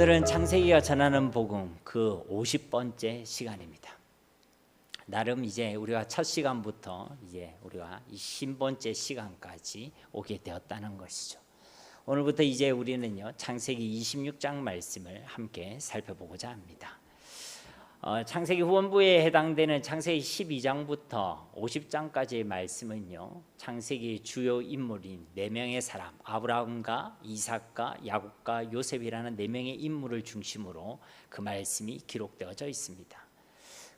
오늘은 창세기가 전하는 복음 그 50번째 시간입니다. 나름 이제 우리가 첫 시간부터 이제 우리가 이 50번째 시간까지 오게 되었다는 것이죠. 오늘부터 이제 우리는요 창세기 26장 말씀을 함께 살펴보고자 합니다. 창세기 후원부에 해당되는 창세기 12장부터 50장까지의 말씀은요 창세기 주요 인물인 4명의 사람 아브라함과 이삭과 야곱과 요셉이라는 4명의 인물을 중심으로 그 말씀이 기록되어져 있습니다.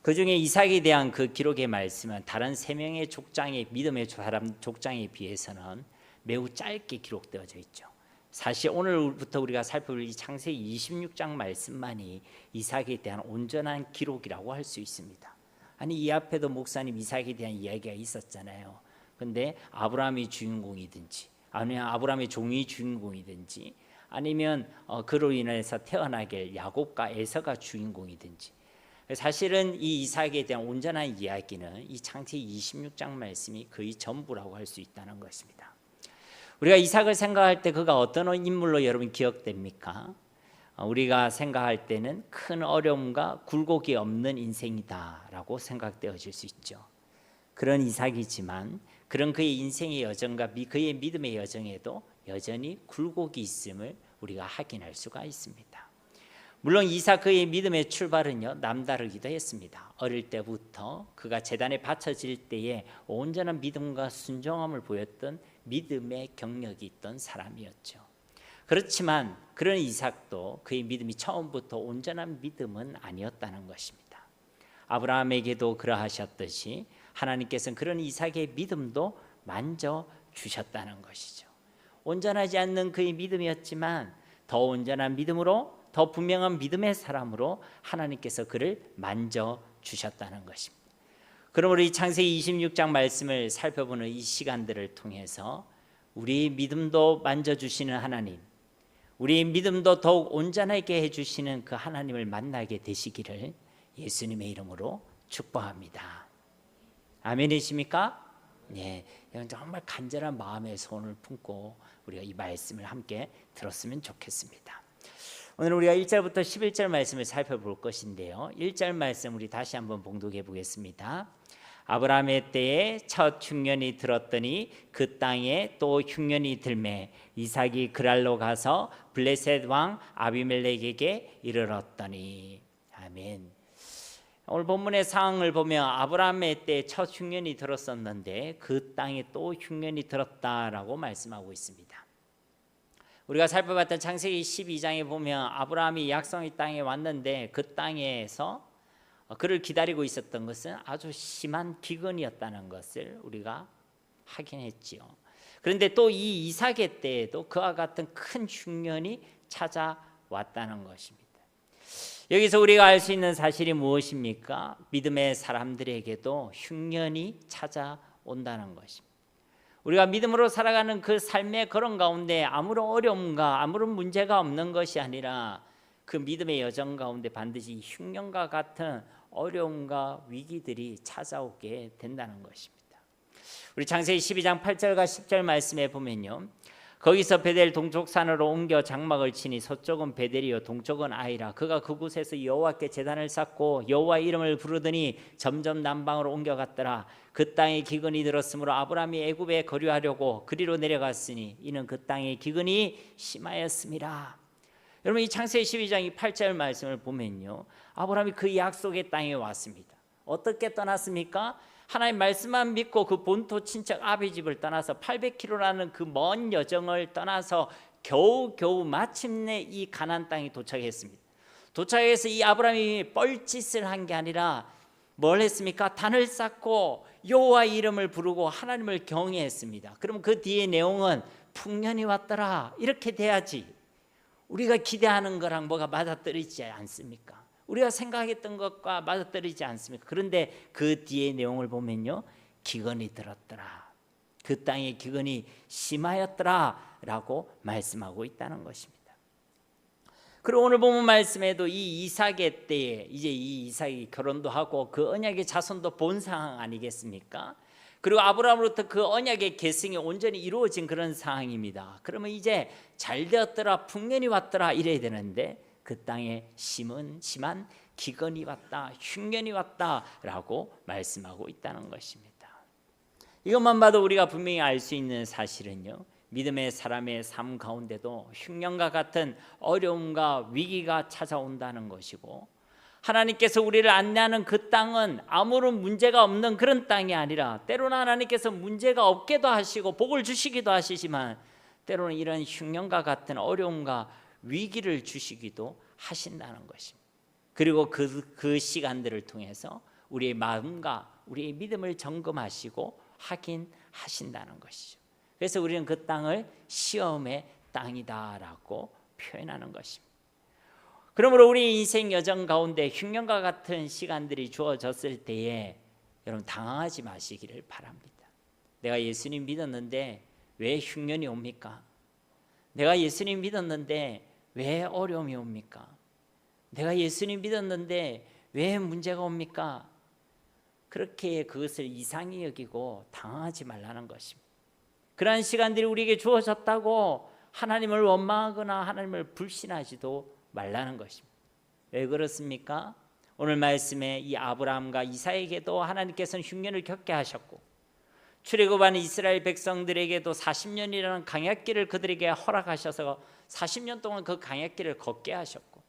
그 중에 이삭에 대한 그 기록의 말씀은 다른 3명의 족장의 믿음의 사람 족장에 비해서는 매우 짧게 기록되어져 있죠. 사실 오늘부터 우리가 살펴볼 이 창세기 26장 말씀만이 이삭에 대한 온전한 기록이라고 할 수 있습니다. 아니 이 앞에도 목사님 이삭에 대한 이야기가 있었잖아요. 근데 아브라함이 주인공이든지 아니면 아브라함의 종이 주인공이든지 아니면 그로 인해서 태어나게 야곱과 에서가 주인공이든지 사실은 이 이삭에 대한 온전한 이야기는 이 창세기 26장 말씀이 거의 전부라고 할 수 있다는 것입니다. 우리가 이삭을 생각할 때 그가 어떤 인물로 여러분 기억됩니까? 우리가 생각할 때는 큰 어려움과 굴곡이 없는 인생이다라고 생각되어질 수 있죠. 그런 이삭이지만 그런 그의 인생의 여정과 그의 믿음의 여정에도 여전히 굴곡이 있음을 우리가 확인할 수가 있습니다. 물론 이삭 그의 믿음의 출발은요 남다르기도 했습니다. 어릴 때부터 그가 제단에 바쳐질 때에 온전한 믿음과 순종함을 보였던 믿음의 경력이 있던 사람이었죠. 그렇지만 그런 이삭도 그의 믿음이 처음부터 온전한 믿음은 아니었다는 것입니다. 아브라함에게도 그러하셨듯이 하나님께서는 그런 이삭의 믿음도 만져주셨다는 것이죠. 온전하지 않는 그의 믿음이었지만 더 온전한 믿음으로 더 분명한 믿음의 사람으로 하나님께서 그를 만져주셨다는 것입니다. 그러므로 이 창세기 26장 말씀을 살펴보는 이 시간들을 통해서 우리의 믿음도 만져주시는 하나님, 우리의 믿음도 더욱 온전하게 해주시는 그 하나님을 만나게 되시기를 예수님의 이름으로 축복합니다. 아멘이십니까? 네, 정말 간절한 마음의 손을 품고 우리가 이 말씀을 함께 들었으면 좋겠습니다. 오늘 우리가 1절부터 11절 말씀을 살펴볼 것인데요. 1절 말씀 우리 다시 한번 봉독해 보겠습니다. 아브라함의 때에 첫 흉년이 들었더니 그 땅에 또 흉년이 들매 이삭이 그랄로 가서 블레셋 왕 아비멜렉에게 이르렀더니. 아멘. 오늘 본문의 상황을 보면 아브라함의 때에 첫 흉년이 들었었는데 그 땅에 또 흉년이 들었다라고 말씀하고 있습니다. 우리가 살펴봤던 창세기 12장에 보면 아브라함이 약속의 땅에 왔는데 그 땅에서 그를 기다리고 있었던 것은 아주 심한 기근이었다는 것을 우리가 확인했지요. 그런데 또 이 이삭의 때에도 그와 같은 큰 흉년이 찾아왔다는 것입니다. 여기서 우리가 알 수 있는 사실이 무엇입니까? 믿음의 사람들에게도 흉년이 찾아온다는 것입니다. 우리가 믿음으로 살아가는 그 삶의 그런 가운데 아무런 어려움과 아무런 문제가 없는 것이 아니라 그 믿음의 여정 가운데 반드시 흉년과 같은 어려움과 위기들이 찾아오게 된다는 것입니다. 우리 창세기 12장 8절과 10절 말씀에 보면요, 거기서 베델 동쪽 산으로 옮겨 장막을 치니 서쪽은 베델이요 동쪽은 아이라. 그가 그곳에서 여호와께 제단을 쌓고 여호와 이름을 부르더니 점점 남방으로 옮겨갔더라. 그 땅에 기근이 들었으므로 아브라함이 애굽에 거류하려고 그리로 내려갔으니 이는 그 땅의 기근이 심하였음이라. 여러분 이 창세기 12장 8절 말씀을 보면요, 아브라함이 그 약속의 땅에 왔습니다. 어떻게 떠났습니까? 하나님 말씀만 믿고 그 본토 친척 아비 집을 떠나서 800km라는 그 먼 여정을 떠나서 겨우 마침내 이 가나안 땅에 도착했습니다. 도착해서 이 아브라함이 뻘짓을 한 게 아니라 뭘 했습니까? 단을 쌓고 여호와 이름을 부르고 하나님을 경외했습니다. 그럼 그 뒤에 내용은 풍년이 왔더라. 이렇게 돼야지. 우리가 기대하는 거랑 뭐가 맞아떨어지지 않습니까? 우리가 생각했던 것과 맞아떨어지지 않습니까? 그런데 그 뒤의 내용을 보면요, 기근이 들었더라. 그 땅의 기근이 심하였더라 라고 말씀하고 있다는 것입니다. 그리고 오늘 본문 말씀에도 이 이삭의 때에 이제 이 이삭이 결혼도 하고 그 언약의 자손도 본 상황 아니겠습니까? 그리고 아브라함으로부터 그 언약의 계승이 온전히 이루어진 그런 상황입니다. 그러면 이제 잘 되었더라, 풍년이 왔더라 이래야 되는데 그 땅에 심한 기근이 왔다, 흉년이 왔다라고 말씀하고 있다는 것입니다. 이것만 봐도 우리가 분명히 알 수 있는 사실은요, 믿음의 사람의 삶 가운데도 흉년과 같은 어려움과 위기가 찾아온다는 것이고, 하나님께서 우리를 안내하는 그 땅은 아무런 문제가 없는 그런 땅이 아니라, 때로는 하나님께서 문제가 없게도 하시고 복을 주시기도 하시지만 때로는 이런 흉년과 같은 어려움과 위기를 주시기도 하신다는 것입니다. 그리고 그 시간들을 통해서 우리의 마음과 우리의 믿음을 점검하시고 확인하신다는 것이죠. 그래서 우리는 그 땅을 시험의 땅이다라고 표현하는 것입니다. 그러므로 우리 인생 여정 가운데 흉년과 같은 시간들이 주어졌을 때에 여러분 당황하지 마시기를 바랍니다. 내가 예수님 믿었는데 왜 흉년이 옵니까? 내가 예수님 믿었는데 왜 어려움이 옵니까? 내가 예수님 믿었는데 왜 문제가 옵니까? 그렇게 그것을 이상히 여기고 당황하지 말라는 것입니다. 그러한 시간들이 우리에게 주어졌다고 하나님을 원망하거나 하나님을 불신하지도 말라는 것입니다. 왜 그렇습니까? 오늘 말씀에 이 아브라함과 이삭에게도 하나님께서는 흉년을 겪게 하셨고, 출애굽한 이스라엘 백성들에게도 40년이라는 강약길을 그들에게 허락하셔서 40년 동안 그 강약길을 걷게 하셨고,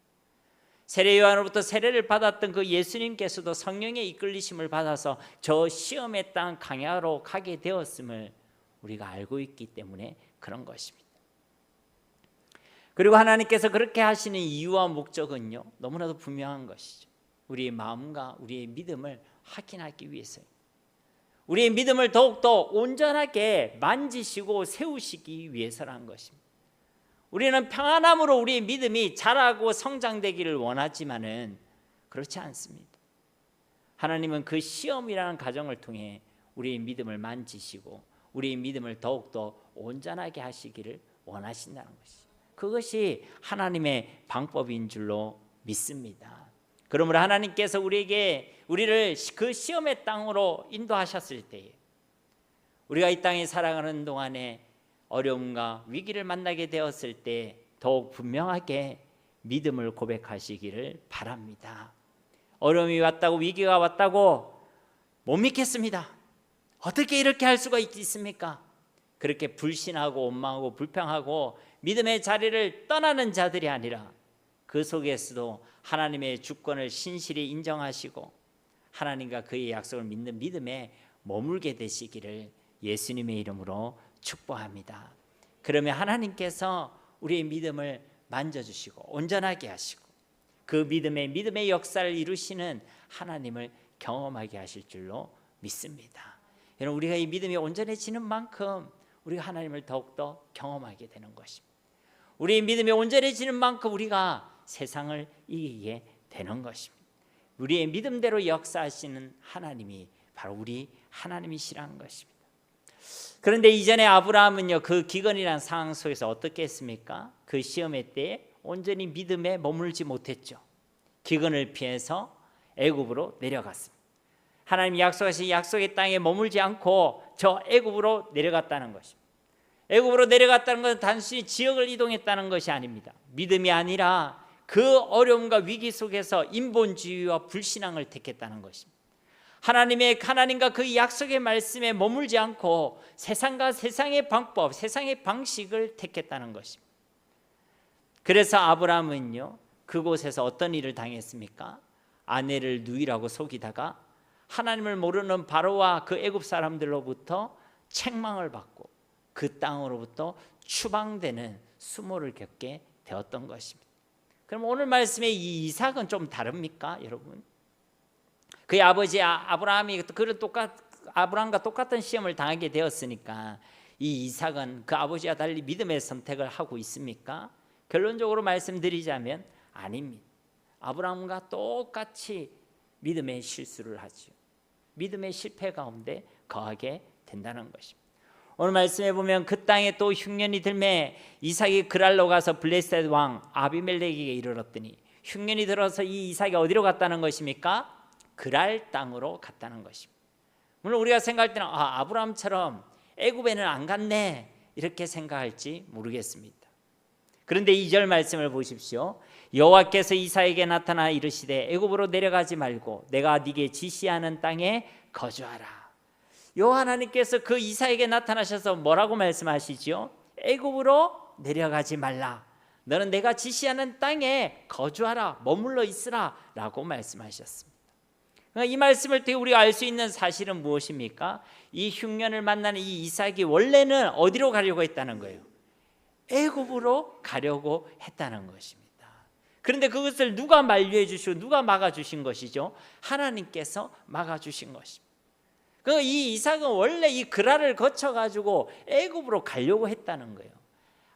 세례 요한으로부터 세례를 받았던 그 예수님께서도 성령의 이끌리심을 받아서 저 시험의 땅 강야로 가게 되었음을 우리가 알고 있기 때문에 그런 것입니다. 그리고 하나님께서 그렇게 하시는 이유와 목적은요, 너무나도 분명한 것이죠. 우리의 마음과 우리의 믿음을 확인하기 위해서요. 우리의 믿음을 더욱더 온전하게 만지시고 세우시기 위해서라는 것입니다. 우리는 평안함으로 우리의 믿음이 자라고 성장되기를 원하지만은 그렇지 않습니다. 하나님은 그 시험이라는 과정을 통해 우리의 믿음을 만지시고 우리의 믿음을 더욱더 온전하게 하시기를 원하신다는 것이죠. 그것이 하나님의 방법인 줄로 믿습니다. 그러므로 하나님께서 우리를 그 시험의 땅으로 인도하셨을 때에, 우리가 이 땅에 살아가는 동안에 어려움과 위기를 만나게 되었을 때 더욱 분명하게 믿음을 고백하시기를 바랍니다. 어려움이 왔다고, 위기가 왔다고 못 믿겠습니다. 어떻게 이렇게 할 수가 있습니까? 그렇게 불신하고 원망하고 불평하고 믿음의 자리를 떠나는 자들이 아니라, 그 속에서도 하나님의 주권을 신실히 인정하시고 하나님과 그의 약속을 믿는 믿음에 머물게 되시기를 예수님의 이름으로 축복합니다. 그러면 하나님께서 우리의 믿음을 만져주시고 온전하게 하시고 그 믿음의 역사를 이루시는 하나님을 경험하게 하실 줄로 믿습니다. 여러분, 우리가 이 믿음이 온전해지는 만큼 우리가 하나님을 더욱더 경험하게 되는 것입니다. 우리의 믿음이 온전해지는 만큼 우리가 세상을 이기게 되는 것입니다. 우리의 믿음대로 역사하시는 하나님이 바로 우리 하나님이시라는 것입니다. 그런데 이전에 아브라함은요, 그 기근이라는 상황 속에서 어떻게 했습니까? 그 시험의 때에 온전히 믿음에 머물지 못했죠. 기근을 피해서 애굽으로 내려갔습니다. 하나님이 약속하신 약속의 땅에 머물지 않고 저 애굽으로 내려갔다는 것입니다. 애굽으로 내려갔다는 것은 단순히 지역을 이동했다는 것이 아닙니다. 믿음이 아니라 그 어려움과 위기 속에서 인본주의와 불신앙을 택했다는 것입니다. 하나님과 그 약속의 말씀에 머물지 않고 세상과 세상의 방법, 세상의 방식을 택했다는 것입니다. 그래서 아브라함은요, 그곳에서 어떤 일을 당했습니까? 아내를 누이라고 속이다가 하나님을 모르는 바로와 그 애굽 사람들로부터 책망을 받고 그 땅으로부터 추방되는 수모를 겪게 되었던 것입니다. 그럼 오늘 말씀의 이 이삭은 좀 다릅니까, 여러분? 그의 아버지 아브라함이 아브라함과 똑같은 시험을 당하게 되었으니까 이 이삭은 그 아버지와 달리 믿음의 선택을 하고 있습니까? 결론적으로 말씀드리자면 아닙니다. 아브라함과 똑같이 믿음의 실수를 하죠. 믿음의 실패 가운데 거하게 된다는 것입니다. 오늘 말씀해 보면 그 땅에 또 흉년이 들매 이삭이 그랄로 가서 블레셋 왕 아비멜렉에게 이르렀더니, 흉년이 들어서 이 이삭이 어디로 갔다는 것입니까? 그랄 땅으로 갔다는 것입니다. 물론 우리가 생각할 때는 아브라함처럼 애굽에는 안 갔네 이렇게 생각할지 모르겠습니다. 그런데 2절 말씀을 보십시오. 여호와께서 이사에게 나타나 이르시되 애굽으로 내려가지 말고 내가 네게 지시하는 땅에 거주하라. 여호와 하나님께서 그 이사에게 나타나셔서 뭐라고 말씀하시죠? 애굽으로 내려가지 말라. 너는 내가 지시하는 땅에 거주하라, 머물러 있으라 라고 말씀하셨습니다. 이 말씀을 통해 우리가 알 수 있는 사실은 무엇입니까? 이 흉년을 만나는 이 이삭이 원래는 어디로 가려고 했다는 거예요? 애굽으로 가려고 했다는 것입니다. 그런데 그것을 누가 만류해 주시고 누가 막아주신 것이죠? 하나님께서 막아주신 것입니다. 이 이삭은 원래 이 그랄을 거쳐가지고 애굽으로 가려고 했다는 거예요.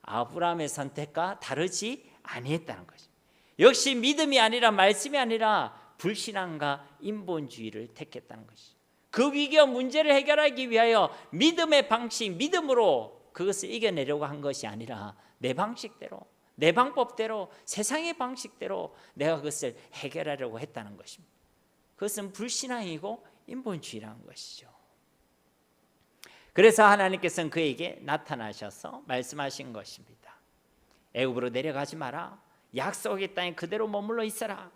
아브라함의 선택과 다르지 아니했다는 것이죠. 역시 믿음이 아니라 말씀이 아니라 불신앙과 인본주의를 택했다는 것이죠. 그 위기와 문제를 해결하기 위하여 믿음의 방식, 믿음으로 그것을 이겨내려고 한 것이 아니라 내 방식대로, 내 방법대로, 세상의 방식대로 내가 그것을 해결하려고 했다는 것입니다. 그것은 불신앙이고 인본주의라는 것이죠. 그래서 하나님께서는 그에게 나타나셔서 말씀하신 것입니다. 애굽으로 내려가지 마라. 약속의 땅에 그대로 머물러 있어라.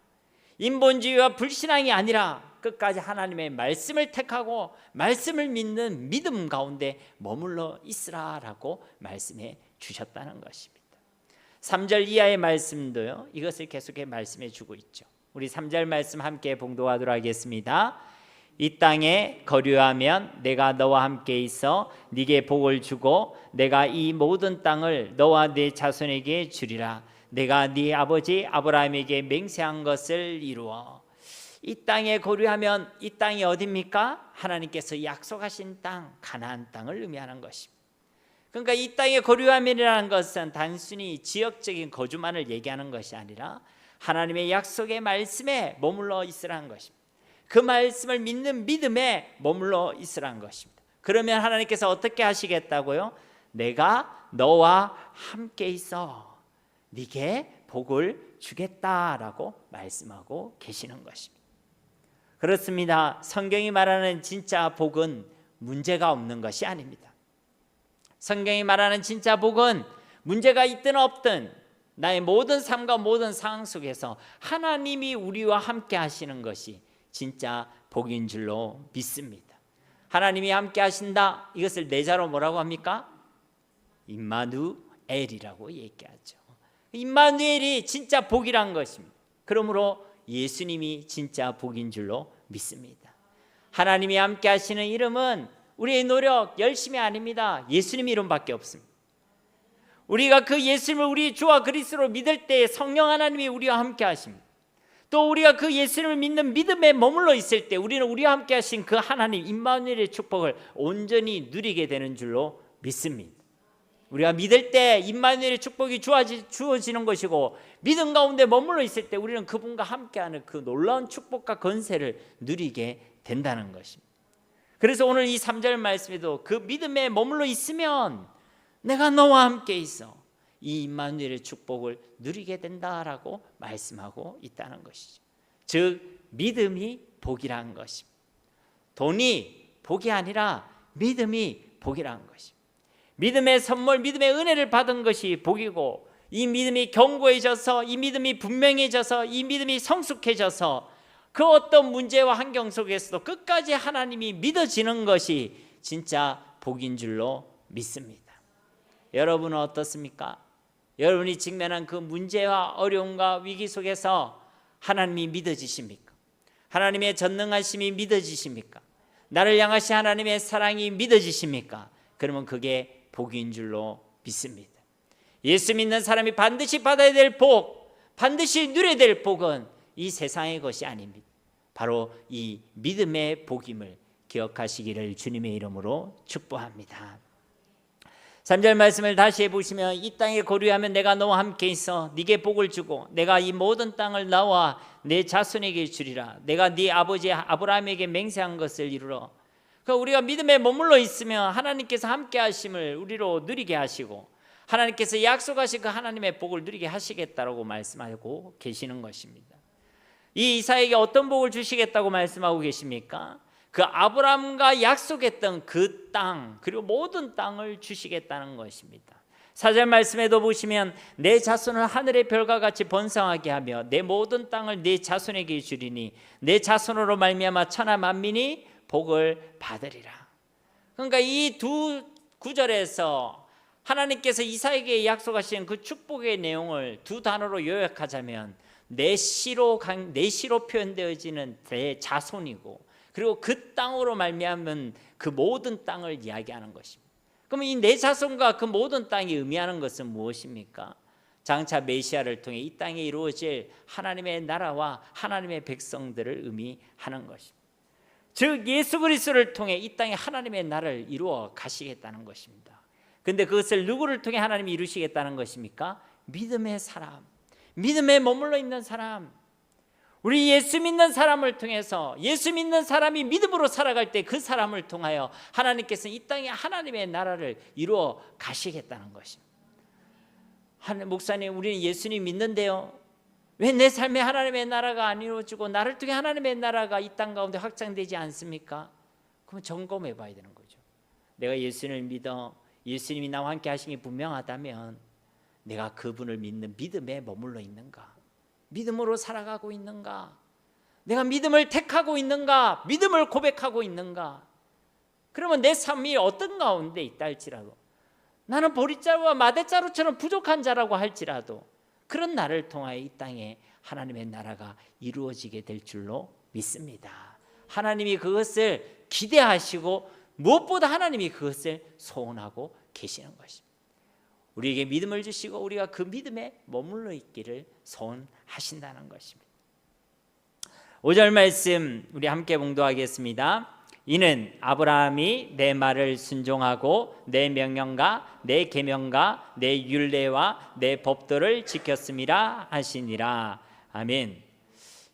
인본주의와 불신앙이 아니라 끝까지 하나님의 말씀을 택하고 말씀을 믿는 믿음 가운데 머물러 있으라라고 말씀해 주셨다는 것입니다. 3절 이하의 말씀도요, 이것을 계속해 말씀해 주고 있죠. 우리 3절 말씀 함께 봉독하도록 하겠습니다. 이 땅에 거류하면 내가 너와 함께 있어 네게 복을 주고 내가 이 모든 땅을 너와 네 자손에게 주리라. 내가 네 아버지 아브라함에게 맹세한 것을 이루어. 이 땅에 거류하면 이 땅이 어디입니까? 하나님께서 약속하신 땅, 가나안 땅을 의미하는 것입니다. 그러니까 이 땅에 거류하면이라는 것은 단순히 지역적인 거주만을 얘기하는 것이 아니라 하나님의 약속의 말씀에 머물러 있으라는 것입니다. 그 말씀을 믿는 믿음에 머물러 있으라는 것입니다. 그러면 하나님께서 어떻게 하시겠다고요? 내가 너와 함께 있어 네게 복을 주겠다라고 말씀하고 계시는 것입니다. 그렇습니다. 성경이 말하는 진짜 복은 문제가 없는 것이 아닙니다. 성경이 말하는 진짜 복은 문제가 있든 없든 나의 모든 삶과 모든 상황 속에서 하나님이 우리와 함께 하시는 것이 진짜 복인 줄로 믿습니다. 하나님이 함께 하신다. 이것을 내자로 뭐라고 합니까? 임마누엘이라고 얘기하죠. 임마누엘이 진짜 복이란 것입니다. 그러므로 예수님이 진짜 복인 줄로 믿습니다. 하나님이 함께 하시는 이름은 우리의 노력, 열심이 아닙니다. 예수님 이름밖에 없습니다. 우리가 그 예수님을 우리 주와 그리스도로 믿을 때 성령 하나님이 우리와 함께 하십니다. 또 우리가 그 예수님을 믿는 믿음에 머물러 있을 때 우리는 우리와 함께 하신 그 하나님 임마누엘의 축복을 온전히 누리게 되는 줄로 믿습니다. 우리가 믿을 때 임마누엘의 축복이 주어지는 것이고 믿음 가운데 머물러 있을 때 우리는 그분과 함께하는 그 놀라운 축복과 건세를 누리게 된다는 것입니다. 그래서 오늘 이 3절 말씀에도 그 믿음에 머물러 있으면 내가 너와 함께 있어 이 임마누엘의 축복을 누리게 된다라고 말씀하고 있다는 것이죠. 즉 믿음이 복이라는 것입니다. 돈이 복이 아니라 믿음이 복이라는 것입니다. 믿음의 선물, 믿음의 은혜를 받은 것이 복이고 이 믿음이 견고해져서 이 믿음이 분명해져서 이 믿음이 성숙해져서 그 어떤 문제와 환경 속에서도 끝까지 하나님이 믿어지는 것이 진짜 복인 줄로 믿습니다. 여러분은 어떻습니까? 여러분이 직면한 그 문제와 어려움과 위기 속에서 하나님이 믿어지십니까? 하나님의 전능하심이 믿어지십니까? 나를 향하신 하나님의 사랑이 믿어지십니까? 그러면 그게 복인 줄로 믿습니다. 예수 믿는 사람이 반드시 받아야 될 복, 반드시 누려야 될 복은 이 세상의 것이 아닙니다. 바로 이 믿음의 복임을 기억하시기를 주님의 이름으로 축복합니다. 3절 말씀을 다시 해보시면 이 땅에 거류하면 내가 너와 함께 있어 네게 복을 주고 내가 이 모든 땅을 나와 내 자손에게 주리라. 내가 네 아버지 아브라함에게 맹세한 것을 이루러. 그러니까 우리가 믿음에 머물러 있으면 하나님께서 함께 하심을 우리로 누리게 하시고 하나님께서 약속하신 그 하나님의 복을 누리게 하시겠다라고 말씀하고 계시는 것입니다. 이 이사에게 어떤 복을 주시겠다고 말씀하고 계십니까? 그 아브라함과 약속했던 그 땅 그리고 모든 땅을 주시겠다는 것입니다. 4절 말씀에도 보시면 내 자손을 하늘의 별과 같이 번성하게 하며 내 모든 땅을 내 자손에게 주리니 내 자손으로 말미암아 천하 만민이 복을 받으리라. 그러니까 이 두 구절에서 하나님께서 이삭에게 약속하신 그 축복의 내용을 두 단어로 요약하자면 내시로 표현되어지는 내 자손이고, 그리고 그 땅으로 말미암은 그 모든 땅을 이야기하는 것입니다. 그러면 이 내 자손과 그 모든 땅이 의미하는 것은 무엇입니까? 장차 메시아를 통해 이 땅에 이루어질 하나님의 나라와 하나님의 백성들을 의미하는 것입니다. 즉 예수 그리스도를 통해 이 땅에 하나님의 나라를 이루어 가시겠다는 것입니다. 그런데 그것을 누구를 통해 하나님이 이루시겠다는 것입니까? 믿음의 사람, 믿음에 머물러 있는 사람, 우리 예수 믿는 사람을 통해서, 예수 믿는 사람이 믿음으로 살아갈 때 그 사람을 통하여 하나님께서는 이 땅에 하나님의 나라를 이루어 가시겠다는 것입니다. 목사님, 우리는 예수님 믿는데요, 왜 내 삶에 하나님의 나라가 안 이루어지고 나를 통해 하나님의 나라가 이 땅 가운데 확장되지 않습니까? 그럼 점검해 봐야 되는 거죠. 내가 예수님을 믿어 예수님이 나와 함께 하신 게 분명하다면 내가 그분을 믿는 믿음에 머물러 있는가? 믿음으로 살아가고 있는가? 내가 믿음을 택하고 있는가? 믿음을 고백하고 있는가? 그러면 내 삶이 어떤 가운데 있다 할지라도, 나는 보리자루와 마대자루처럼 부족한 자라고 할지라도 그런 나를 통하여 이 땅에 하나님의 나라가 이루어지게 될 줄로 믿습니다. 하나님이 그것을 기대하시고 무엇보다 하나님이 그것을 소원하고 계시는 것입니다. 우리에게 믿음을 주시고 우리가 그 믿음에 머물러 있기를 소원하신다는 것입니다. 5절 말씀 우리 함께 봉독하겠습니다. 이는 아브라함이 내 말을 순종하고 내 명령과 내 계명과 내 율례와 내 법도를 지켰음이라 하시니라. 아멘.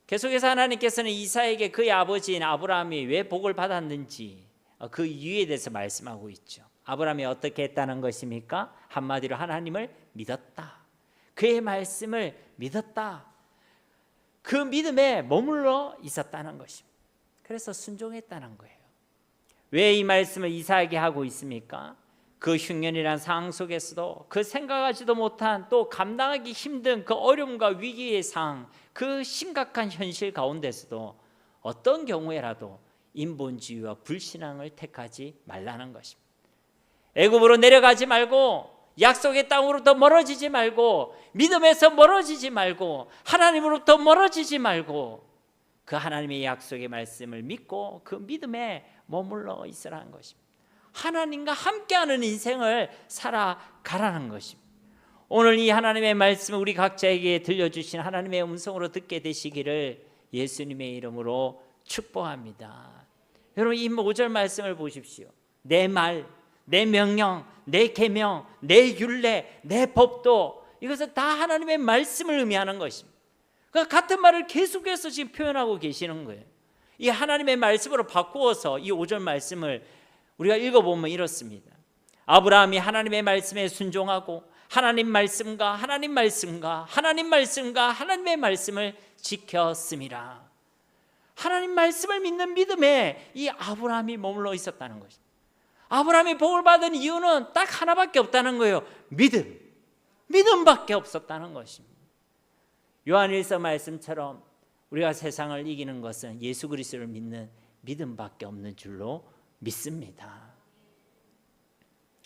계속해서 하나님께서는 이삭에게 그의 아버지인 아브라함이 왜 복을 받았는지 그 이유에 대해서 말씀하고 있죠. 아브라함이 어떻게 했다는 것입니까? 한마디로 하나님을 믿었다. 그의 말씀을 믿었다. 그 믿음에 머물러 있었다는 것입니다. 그래서 순종했다는 거예요. 왜 이 말씀을 이삭에게 하고 있습니까? 그 흉년이란 상황 속에서도 그 생각하지도 못한, 또 감당하기 힘든 그 어려움과 위기의 상황, 그 심각한 현실 가운데서도 어떤 경우에라도 인본주의와 불신앙을 택하지 말라는 것입니다. 애굽으로 내려가지 말고, 약속의 땅으로부터 멀어지지 말고, 믿음에서 멀어지지 말고, 하나님으로부터 멀어지지 말고 그 하나님의 약속의 말씀을 믿고 그 믿음에 머물러 있으라는 것입니다. 하나님과 함께하는 인생을 살아가라는 것입니다. 오늘 이 하나님의 말씀을 우리 각자에게 들려주신 하나님의 음성으로 듣게 되시기를 예수님의 이름으로 축복합니다. 여러분, 이 5절 말씀을 보십시오. 내 말, 내 명령, 내 계명, 내 율례, 내 법도, 이것은 다 하나님의 말씀을 의미하는 것입니다. 그러니까 같은 말을 계속해서 지금 표현하고 계시는 거예요. 이 하나님의 말씀으로 바꾸어서 이 5절 말씀을 우리가 읽어보면 이렇습니다. 아브라함이 하나님의 말씀에 순종하고 하나님 말씀과 하나님 말씀과 하나님 말씀과 하나님의 말씀을 지켰음이라. 하나님 말씀을 믿는 믿음에 이 아브라함이 머물러 있었다는 것입니다. 아브라함이 복을 받은 이유는 딱 하나밖에 없다는 거예요. 믿음밖에 없었다는 것입니다. 요한일서 말씀처럼 우리가 세상을 이기는 것은 예수 그리스도를 믿는 믿음밖에 없는 줄로 믿습니다.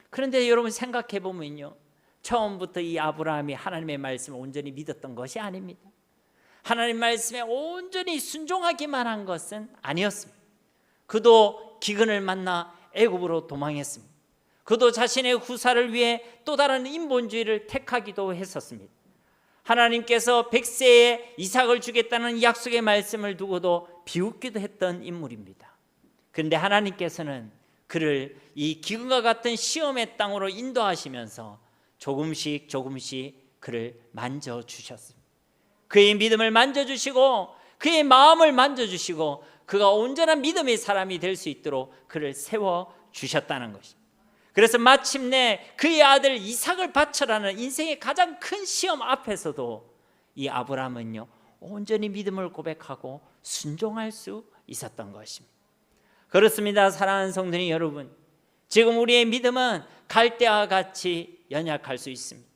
그런데 여러분 생각해 보면요, 처음부터 이 아브라함이 하나님의 말씀을 온전히 믿었던 것이 아닙니다. 하나님 말씀에 온전히 순종하기만 한 것은 아니었습니다. 그도 기근을 만나 애굽으로 도망했습니다. 그도 자신의 후사를 위해 또 다른 인본주의를 택하기도 했었습니다. 하나님께서 100세에 이삭을 주겠다는 약속의 말씀을 두고도 비웃기도 했던 인물입니다. 그런데 하나님께서는 그를 이 기근과 같은 시험의 땅으로 인도하시면서 조금씩 그를 만져주셨습니다. 그의 믿음을 만져주시고 그의 마음을 만져주시고 그가 온전한 믿음의 사람이 될 수 있도록 그를 세워주셨다는 것입니다. 그래서 마침내 그의 아들 이삭을 바쳐라는 인생의 가장 큰 시험 앞에서도 이 아브라함은요, 온전히 믿음을 고백하고 순종할 수 있었던 것입니다. 그렇습니다. 사랑하는 성도님 여러분, 지금 우리의 믿음은 갈대와 같이 연약할 수 있습니다.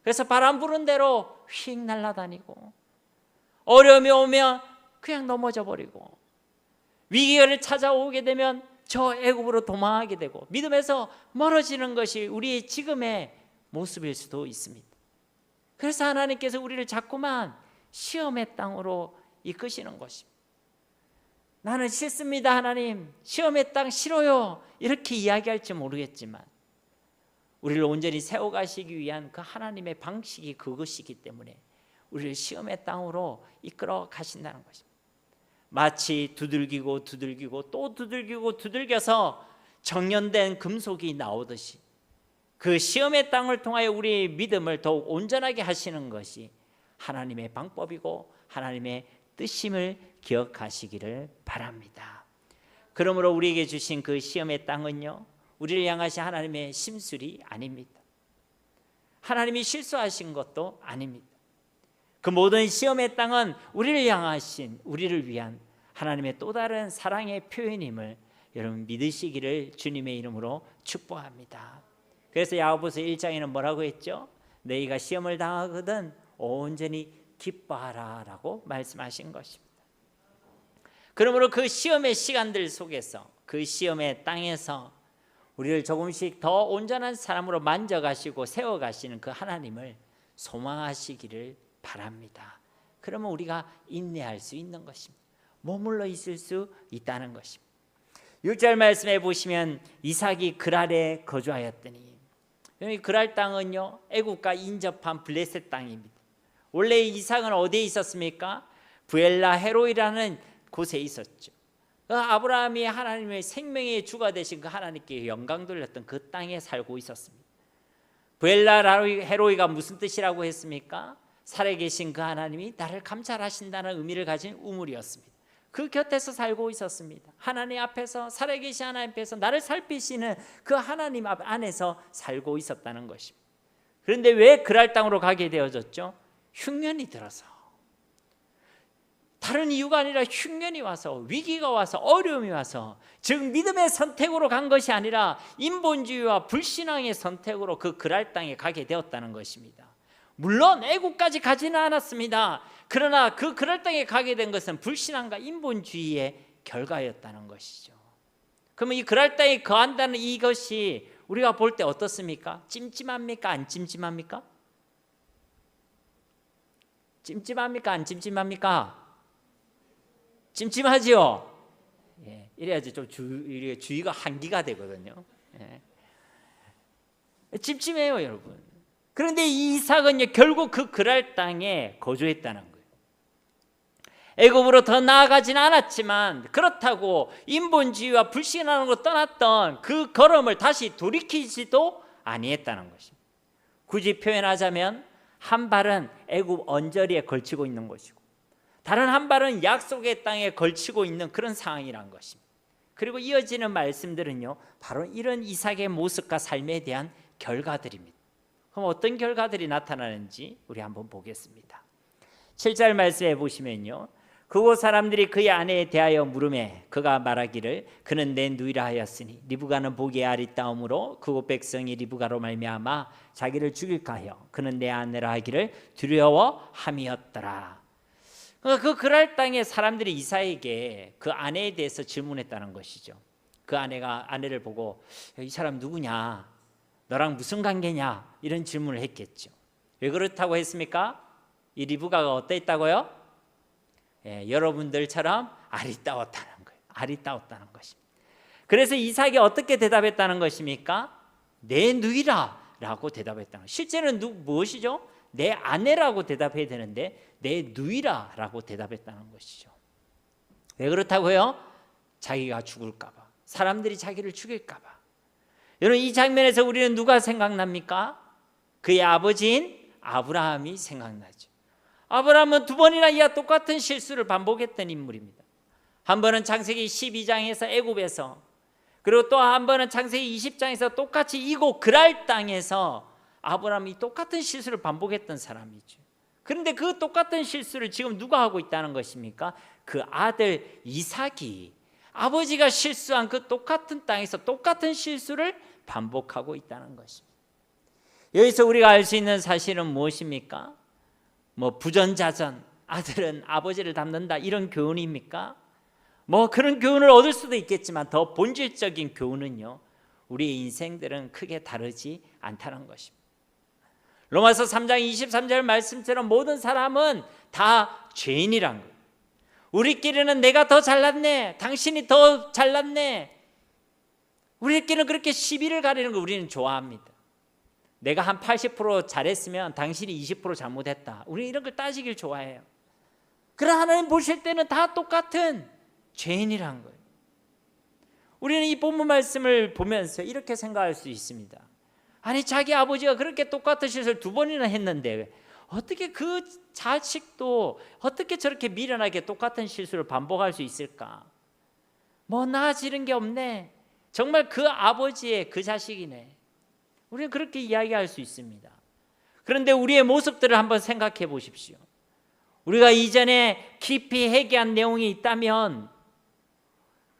그래서 바람 부는 대로 휙 날아다니고 어려움이 오면 그냥 넘어져 버리고 위기가 찾아오게 되면 저 애굽으로 도망하게 되고 믿음에서 멀어지는 것이 우리의 지금의 모습일 수도 있습니다. 그래서 하나님께서 우리를 자꾸만 시험의 땅으로 이끄시는 것입니다. 나는 싫습니다 하나님, 시험의 땅 싫어요, 이렇게 이야기할지 모르겠지만 우리를 온전히 세워가시기 위한 그 하나님의 방식이 그것이기 때문에 우리를 시험의 땅으로 이끌어 가신다는 것입니다. 마치 두들기고 또 두들겨서 정련된 금속이 나오듯이 그 시험의 땅을 통하여 우리의 믿음을 더욱 온전하게 하시는 것이 하나님의 방법이고 하나님의 뜻임을 기억하시기를 바랍니다. 그러므로 우리에게 주신 그 시험의 땅은요, 우리를 향하신 하나님의 심술이 아닙니다. 하나님이 실수하신 것도 아닙니다. 그 모든 시험의 땅은 우리를 향하신, 우리를 위한 하나님의 또 다른 사랑의 표현임을 여러분 믿으시기를 주님의 이름으로 축복합니다. 그래서 야고보서 1장에는 뭐라고 했죠? 너희가 시험을 당하거든 온전히 기뻐하라 라고 말씀하신 것입니다. 그러므로 그 시험의 시간들 속에서, 그 시험의 땅에서 우리를 조금씩 더 온전한 사람으로 만져가시고 세워가시는 그 하나님을 소망하시기를 바랍니다. 그러면 우리가 인내할 수 있는 것입니다. 머물러 있을 수 있다는 것입니다. 6절 말씀에 보시면 이삭이 그랄에 거주하였더니, 이 그랄 땅은요 애굽과 인접한 블레셋 땅입니다. 원래 이삭은 어디에 있었습니까? 부엘라 헤로이라는 곳에 있었죠. 아브라함이 하나님의 생명의 주가 되신 그 하나님께 영광 돌렸던 그 땅에 살고 있었습니다. 부엘라 헤로이가 무슨 뜻이라고 했습니까? 살아계신 그 하나님이 나를 감찰하신다는 의미를 가진 우물이었습니다. 그 곁에서 살고 있었습니다. 하나님 앞에서, 살아계신 하나님 앞에서 나를 살피시는 그 하나님 안에서 살고 있었다는 것입니다. 그런데 왜 그랄 땅으로 가게 되어졌죠? 흉년이 들어서. 다른 이유가 아니라 흉년이 와서, 위기가 와서, 어려움이 와서, 즉 믿음의 선택으로 간 것이 아니라 인본주의와 불신앙의 선택으로 그 그랄 땅에 가게 되었다는 것입니다. 물론 애국까지 가지는 않았습니다. 그러나 그 그랄 땅에 가게 된 것은 불신앙과 인본주의의 결과였다는 것이죠. 그러면 이 그랄 땅에 거한다는 이것이 우리가 볼 때 어떻습니까? 찜찜합니까? 안 찜찜합니까? 찜찜합니까? 안 찜찜합니까? 찜찜하지요. 예, 이래야지 좀 주의가 한기가 되거든요. 예. 찜찜해요, 여러분. 그런데 이 이삭은요 결국 그 그랄 땅에 거주했다는 거예요. 애굽으로 더 나아가지는 않았지만 그렇다고 인본주의와 불신앙으로 떠났던 그 걸음을 다시 돌이키지도 아니했다는 것입니다. 굳이 표현하자면 한 발은 애굽 언저리에 걸치고 있는 것이고 다른 한 발은 약속의 땅에 걸치고 있는 그런 상황이란 것입니다. 그리고 이어지는 말씀들은요 바로 이런 이삭의 모습과 삶에 대한 결과들입니다. 그럼 어떤 결과들이 나타나는지 우리 한번 보겠습니다. 7절 말씀에 보시면요, 그곳 사람들이 그의 아내에 대하여 물으매 그가 말하기를 그는 내 누이라 하였으니 리브가는 보기에 아리따움으로 그곳 백성이 리브가로 말미암아 자기를 죽일까 하여 그는 내 아내라 하기를 두려워함이었더라. 그 그랄 땅의 사람들이 이삭에게 그 아내에 대해서 질문했다는 것이죠. 그 아내가 아내를 보고 이 사람 누구냐, 너랑 무슨 관계냐, 이런 질문을 했겠죠. 왜 그렇다고 했습니까? 이 리브가가 어땠다고요? 예, 여러분들처럼 아리따웠다는 거예요. 아리따웠다는 것입니다. 그래서 이삭이 어떻게 대답했다는 것입니까? 내 누이라 라고 대답했다는 거예요. 실제는 무엇이죠? 내 아내라고 대답해야 되는데 내 누이라 라고 대답했다는 것이죠. 왜 그렇다고요? 자기가 죽을까 봐, 사람들이 자기를 죽일까 봐. 여러분, 이 장면에서 우리는 누가 생각납니까? 그의 아버지인 아브라함이 생각나죠. 아브라함은 두 번이나 이와 똑같은 실수를 반복했던 인물입니다. 한 번은 창세기 12장에서 애굽에서, 그리고 또 한 번은 창세기 20장에서 똑같이 이곳 그랄 땅에서 아브라함이 똑같은 실수를 반복했던 사람이죠. 그런데 그 똑같은 실수를 지금 누가 하고 있다는 것입니까? 그 아들 이삭이 아버지가 실수한 그 똑같은 땅에서 똑같은 실수를 반복하고 있다는 것입니다. 여기서 우리가 알 수 있는 사실은 무엇입니까? 뭐 부전자전, 아들은 아버지를 닮는다, 이런 교훈입니까? 뭐 그런 교훈을 얻을 수도 있겠지만 더 본질적인 교훈은요, 우리의 인생들은 크게 다르지 않다는 것입니다. 로마서 3장 23절 말씀처럼 모든 사람은 다 죄인이란 거예요. 우리끼리는 내가 더 잘났네, 당신이 더 잘났네, 우리끼리는 그렇게 시비를 가리는 거 우리는 좋아합니다. 내가 한 80% 잘했으면 당신이 20% 잘못했다, 우리 이런 걸 따지길 좋아해요. 그러나 하나님 보실 때는 다 똑같은 죄인이란 거예요. 우리는 이 본문 말씀을 보면서 이렇게 생각할 수 있습니다. 아니, 자기 아버지가 그렇게 똑같은 실수를 2번이나 했는데 어떻게 그 자식도 어떻게 저렇게 미련하게 똑같은 실수를 반복할 수 있을까? 뭐 나아지는 게 없네, 정말 그 아버지의 그 자식이네, 우리는 그렇게 이야기할 수 있습니다. 그런데 우리의 모습들을 한번 생각해 보십시오. 우리가 이전에 깊이 회개한 내용이 있다면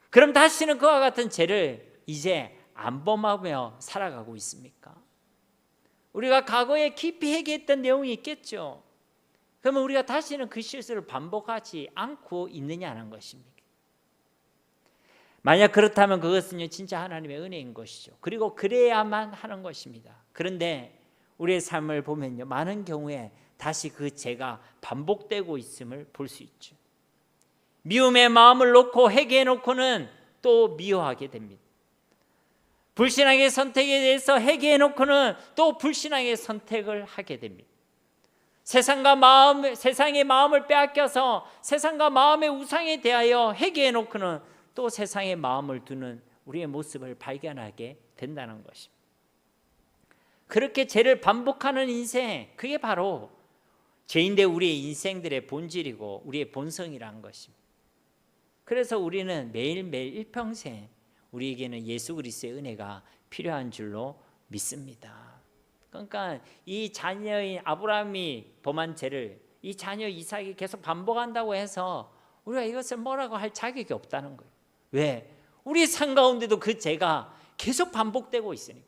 그럼 다시는 그와 같은 죄를 이제 안 범하며 살아가고 있습니까? 우리가 과거에 깊이 회개했던 내용이 있겠죠. 그러면 우리가 다시는 그 실수를 반복하지 않고 있느냐는 것입니다. 만약 그렇다면 그것은요, 진짜 하나님의 은혜인 것이죠. 그리고 그래야만 하는 것입니다. 그런데 우리의 삶을 보면요, 많은 경우에 다시 그 죄가 반복되고 있음을 볼 수 있죠. 미움의 마음을 놓고 회개해 놓고는 또 미워하게 됩니다. 불신앙의 선택에 대해서 회개해 놓고는 또 불신앙의 선택을 하게 됩니다. 세상의 마음을 빼앗겨서 세상과 마음의 우상에 대하여 회개해 놓고는 또 세상의 마음을 두는 우리의 모습을 발견하게 된다는 것입니다. 그렇게 죄를 반복하는 인생, 그게 바로 죄인데 우리의 인생들의 본질이고 우리의 본성이라는 것입니다. 그래서 우리는 매일매일 일평생 우리에게는 예수 그리스도의 은혜가 필요한 줄로 믿습니다. 그러니까 이 자녀인 아브라함이 범한 죄를 이 자녀 이삭이 계속 반복한다고 해서 우리가 이것을 뭐라고 할 자격이 없다는 거예요. 왜? 우리 삶 가운데도 그 죄가 계속 반복되고 있으니까.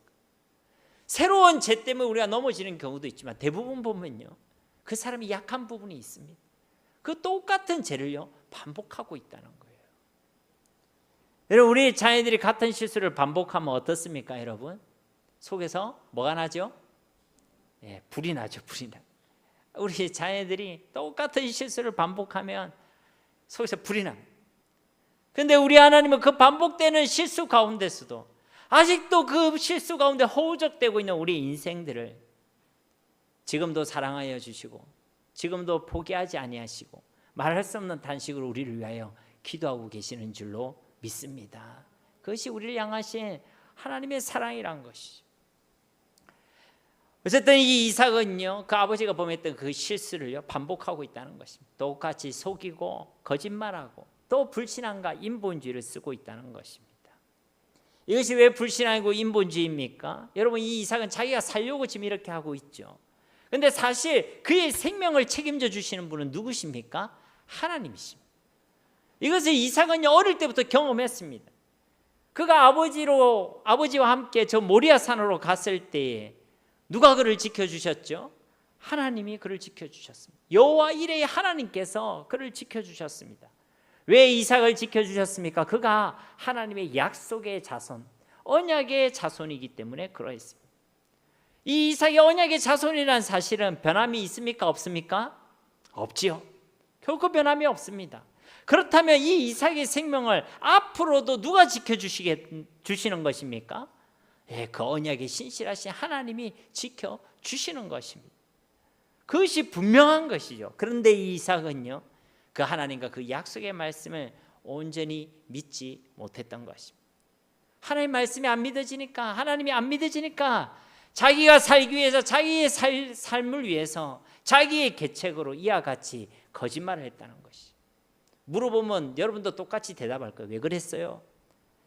새로운 죄 때문에 우리가 넘어지는 경우도 있지만 대부분 보면요, 그 사람이 약한 부분이 있습니다. 그 똑같은 죄를요 반복하고 있다는 거예요. 여러분, 우리 자녀들이 같은 실수를 반복하면 어떻습니까? 여러분, 속에서 뭐가 나죠? 불이 나죠. 불이 나. 우리 자녀들이 똑같은 실수를 반복하면 속에서 불이 납니다. 그런데 우리 하나님은 그 반복되는 실수 가운데서도 아직도 그 실수 가운데 허우적대고 있는 우리 인생들을 지금도 사랑하여 주시고 지금도 포기하지 아니하시고 말할 수 없는 단식으로 우리를 위하여 기도하고 계시는 줄로 믿습니다. 그것이 우리를 향하신 하나님의 사랑이란 것이죠. 어쨌든 이 이삭은요, 그 아버지가 범했던 그 실수를요 반복하고 있다는 것입니다. 똑같이 속이고 거짓말하고 또 불신앙과 인본주의를 쓰고 있다는 것입니다. 이것이 왜 불신앙이고 인본주의입니까? 여러분, 이 이삭은 자기가 살려고 지금 이렇게 하고 있죠. 그런데 사실 그의 생명을 책임져 주시는 분은 누구십니까? 하나님이십니다. 이것을 이삭은 어릴 때부터 경험했습니다. 그가 아버지와 함께 저 모리아 산으로 갔을 때에 누가 그를 지켜주셨죠? 하나님이 그를 지켜주셨습니다. 여호와 이레의 하나님께서 그를 지켜주셨습니다. 왜 이삭을 지켜주셨습니까? 그가 하나님의 약속의 자손, 언약의 자손이기 때문에 그러했습니다. 이 이삭이 언약의 자손이라는 사실은 변함이 있습니까? 없습니까? 없지요. 결코 변함이 없습니다. 그렇다면 이 이삭의 생명을 앞으로도 누가 지켜주시는 것입니까? 그 언약의 신실하신 하나님이 지켜주시는 것입니다. 그것이 분명한 것이죠. 그런데 이 이삭은요, 그 하나님과 그 약속의 말씀을 온전히 믿지 못했던 것입니다. 하나님 말씀이 안 믿어지니까, 하나님이 안 믿어지니까 자기가 살기 위해서, 자기의 삶을 위해서 자기의 계책으로 이와 같이 거짓말을 했다는 것이죠. 물어보면 여러분도 똑같이 대답할 거예요. 왜 그랬어요?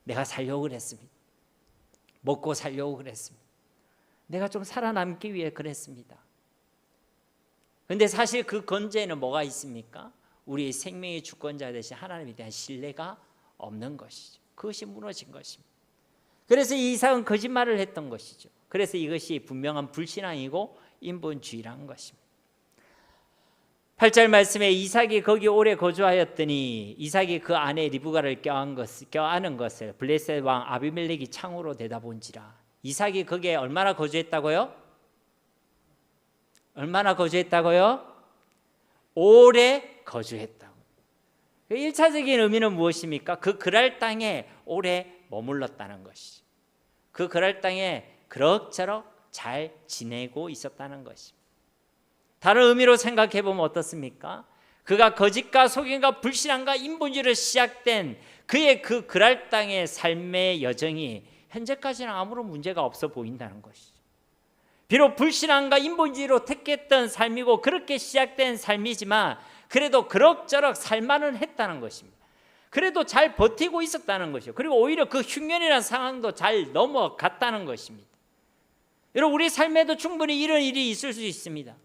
내가 살려고 그랬습니다. 먹고 살려고 그랬습니다. 내가 좀 살아남기 위해 그랬습니다. 그런데 사실 그 건재에는 뭐가 있습니까? 우리의 생명의 주권자 되신 하나님에 대한 신뢰가 없는 것이죠. 그것이 무너진 것입니다. 그래서 이삭은 거짓말을 했던 것이죠. 그래서 이것이 분명한 불신앙이고 인본주의라는 것입니다. 8절 말씀에 이삭이 거기 오래 거주하였더니 이삭이 그 아내 리브가를 껴안은 것을 블레셋 왕 아비멜렉이 창으로 대다본지라. 이삭이 거기에 얼마나 거주했다고요? 얼마나 거주했다고요? 오래 거주했다고. 1차적인 의미는 무엇입니까? 그 그랄 땅에 오래 머물렀다는 것이죠. 그 그랄 땅에 그럭저럭 잘 지내고 있었다는 것입니다. 다른 의미로 생각해 보면 어떻습니까? 그가 거짓과 속임과 불신앙과 인본주의로 시작된 그의 그 그랄 땅의 삶의 여정이 현재까지는 아무런 문제가 없어 보인다는 것이죠. 비록 불신앙과 인본주의로 택했던 삶이고 그렇게 시작된 삶이지만 그래도 그럭저럭 살만은 했다는 것입니다. 그래도 잘 버티고 있었다는 것이죠. 그리고 오히려 그 흉년이라는 상황도 잘 넘어갔다는 것입니다. 여러분, 우리 삶에도 충분히 이런 일이 있을 수 있습니다.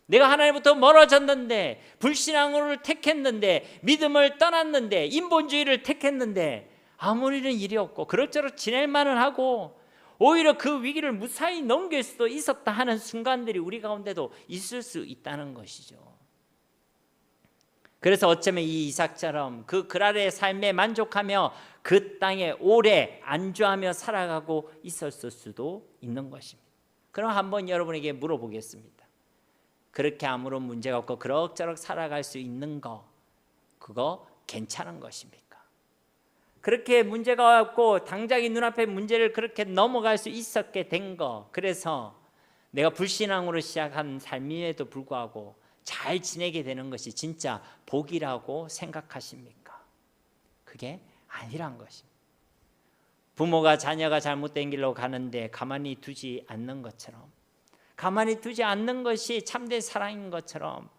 내가 하나님부터 멀어졌는데, 불신앙을 택했는데, 믿음을 떠났는데, 인본주의를 택했는데 아무 일이 없고 그럭저럭 지낼 만은 하고 오히려 그 위기를 무사히 넘길 수도 있었다 하는 순간들이 우리 가운데도 있을 수 있다는 것이죠. 그래서 어쩌면 이 이삭처럼 그 그랄의 삶에 만족하며 그 땅에 오래 안주하며 살아가고 있었을 수도 있는 것입니다. 그럼 한번 여러분에게 물어보겠습니다. 그렇게 아무런 문제가 없고 그럭저럭 살아갈 수 있는 거, 그거 괜찮은 것입니까? 그렇게 문제가 없고 당장의 눈앞에 문제를 그렇게 넘어갈 수 있었게 된 거, 그래서 내가 불신앙으로 시작한 삶임에도 불구하고 잘 지내게 되는 것이 진짜 복이라고 생각하십니까? 그게 아니란 것입니다. 부모가 자녀가 잘못된 길로 가는데 가만히 두지 않는 것처럼, 가만히 두지 않는 것이 참된 사랑인 것처럼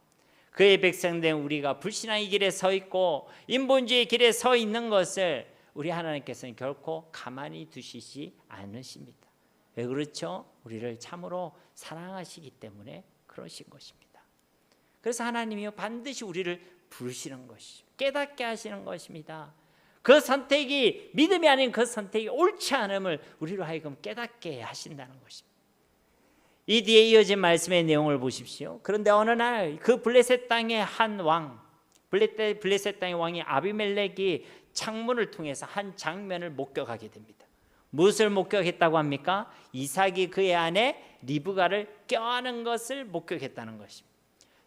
그의 백성된 우리가 불신앙의 길에 서 있고 인본주의의 길에 서 있는 것을 우리 하나님께서는 결코 가만히 두시지 않으십니다. 왜 그렇죠? 우리를 참으로 사랑하시기 때문에 그러신 것입니다. 그래서 하나님이 반드시 우리를 부르시는 것이죠. 깨닫게 하시는 것입니다. 그 선택이 믿음이 아닌 그 선택이 옳지 않음을 우리로 하여금 깨닫게 하신다는 것입니다. 이 뒤에 이어진 말씀의 내용을 보십시오. 그런데 어느 날 그 블레셋 땅의 한 왕, 블레셋 땅의 왕이 아비멜렉이 창문을 통해서 한 장면을 목격하게 됩니다. 무엇을 목격했다고 합니까? 이삭이 그의 아내 리브가를 껴안은 것을 목격했다는 것입니다.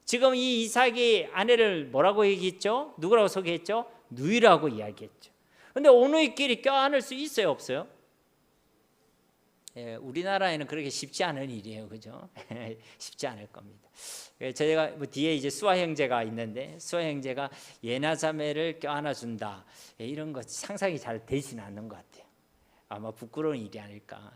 지금 이 이삭이 아내를 뭐라고 얘기했죠? 누구라고 소개했죠? 누이라고 이야기했죠. 그런데 오누이끼리 껴안을 수 있어요, 없어요? 예, 우리나라에는 그렇게 쉽지 않은 일이에요, 그죠? 쉽지 않을 겁니다. 제가 뒤에 이제 수아 형제가 있는데 수아 형제가 예나 자매를 껴안아 준다, 이런 것 상상이 잘 되지는 않는 것 같아요. 아마 부끄러운 일이 아닐까.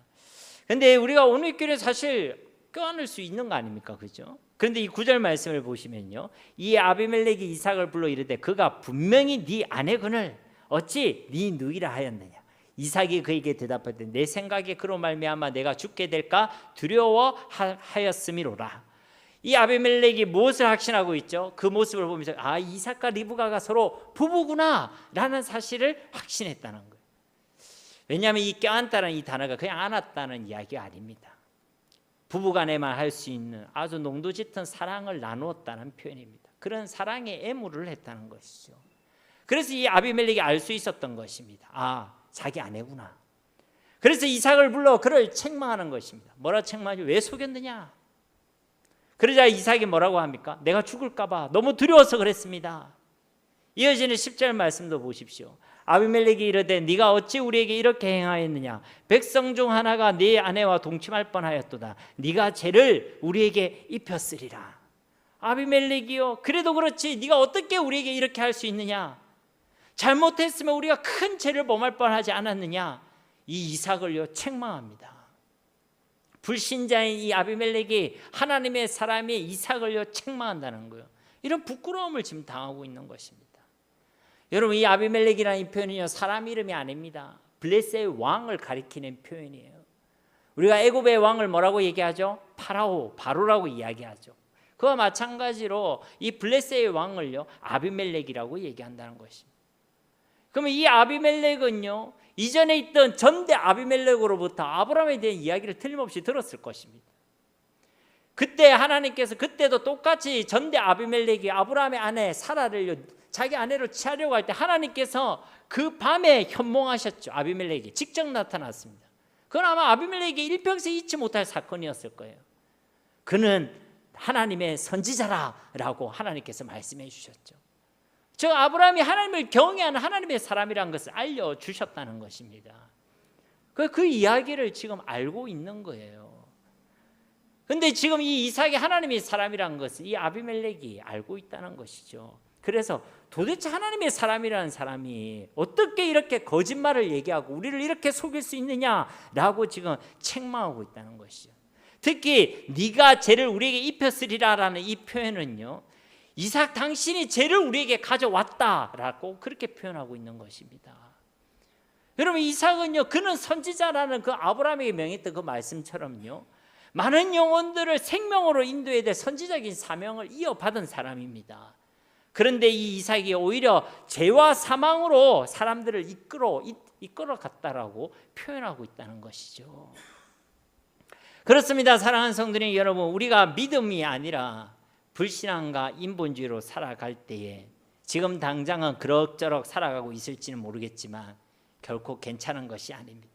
그런데 우리가 오늘끼리 사실 껴안을 수 있는 거 아닙니까, 그죠? 그런데 이 9절 말씀을 보시면요, 이 아비멜렉이 이삭을 불러 이르되 그가 분명히 네 아내거늘 어찌 네 누이라 하였느냐. 이삭이 그에게 대답할 때 내 생각에 그로 말미암아 내가 죽게 될까 두려워하였음이로라. 이 아비멜렉이 무엇을 확신하고 있죠? 그 모습을 보면서 아, 이삭과 리브가가 서로 부부구나 라는 사실을 확신했다는 거예요. 왜냐하면 이 껴안다는 이 단어가 그냥 안았다는 이야기가 아닙니다. 부부간에만 할 수 있는 아주 농도 짙은 사랑을 나누었다는 표현입니다. 그런 사랑의 애무를 했다는 것이죠. 그래서 이 아비멜렉이 알 수 있었던 것입니다. 아, 자기 아내구나. 그래서 이삭을 불러 그를 책망하는 것입니다. 뭐라 책망하죠? 왜 속였느냐? 그러자 이삭이 뭐라고 합니까? 내가 죽을까 봐 너무 두려워서 그랬습니다. 이어지는 10절 말씀도 보십시오. 아비멜렉이 이르되 네가 어찌 우리에게 이렇게 행하였느냐? 백성 중 하나가 네 아내와 동침할 뻔하였도다. 네가 죄를 우리에게 입혔으리라. 아비멜렉이요, 그래도 그렇지 네가 어떻게 우리에게 이렇게 할 수 있느냐? 잘못했으면 우리가 큰 죄를 범할 뻔하지 않았느냐? 이 이삭을요 책망합니다. 불신자인 이 아비멜렉이 하나님의 사람이 이삭을요 책망한다는 거예요. 이런 부끄러움을 지금 당하고 있는 것입니다. 여러분, 이 아비멜렉이라는 이 표현은요 사람 이름이 아닙니다. 블레셋의 왕을 가리키는 표현이에요. 우리가 애굽의 왕을 뭐라고 얘기하죠? 파라오, 바로라고 이야기하죠. 그와 마찬가지로 이 블레셋의 왕을요 아비멜렉이라고 얘기한다는 것입니다. 그러면 이 아비멜렉은요 이전에 있던 전대 아비멜렉으로부터 아브라함에 대한 이야기를 틀림없이 들었을 것입니다. 그때 하나님께서 그때도 똑같이 전대 아비멜렉이 아브라함의 아내 사라를 자기 아내로 취하려고 할 때 하나님께서 그 밤에 현몽하셨죠. 아비멜렉이 직접 나타났습니다. 그건 아마 아비멜렉이 일평생 잊지 못할 사건이었을 거예요. 그는 하나님의 선지자라고 하나님께서 말씀해 주셨죠. 저 아브라함이 하나님을 경외하는 하나님의 사람이라는 것을 알려주셨다는 것입니다. 그 이야기를 지금 알고 있는 거예요. 그런데 지금 이 이삭이 하나님의 사람이라는 것을 이 아비멜렉이 알고 있다는 것이죠. 그래서 도대체 하나님의 사람이라는 사람이 어떻게 이렇게 거짓말을 얘기하고 우리를 이렇게 속일 수 있느냐라고 지금 책망하고 있다는 것이죠. 특히 네가 죄를 우리에게 입혔으리라라는 이 표현은요, 이삭 당신이 죄를 우리에게 가져왔다라고 그렇게 표현하고 있는 것입니다. 여러분, 이삭은요, 그는 선지자라는 그 아브라함에게 명했던 그 말씀처럼요, 많은 영혼들을 생명으로 인도해야 될 선지자적인 사명을 이어받은 사람입니다. 그런데 이 이삭이 오히려 죄와 사망으로 사람들을 이끌어갔다라고 표현하고 있다는 것이죠. 그렇습니다. 사랑하는 성도님 여러분, 우리가 믿음이 아니라 불신앙과 인본주의로 살아갈 때에 지금 당장은 그럭저럭 살아가고 있을지는 모르겠지만 결코 괜찮은 것이 아닙니다.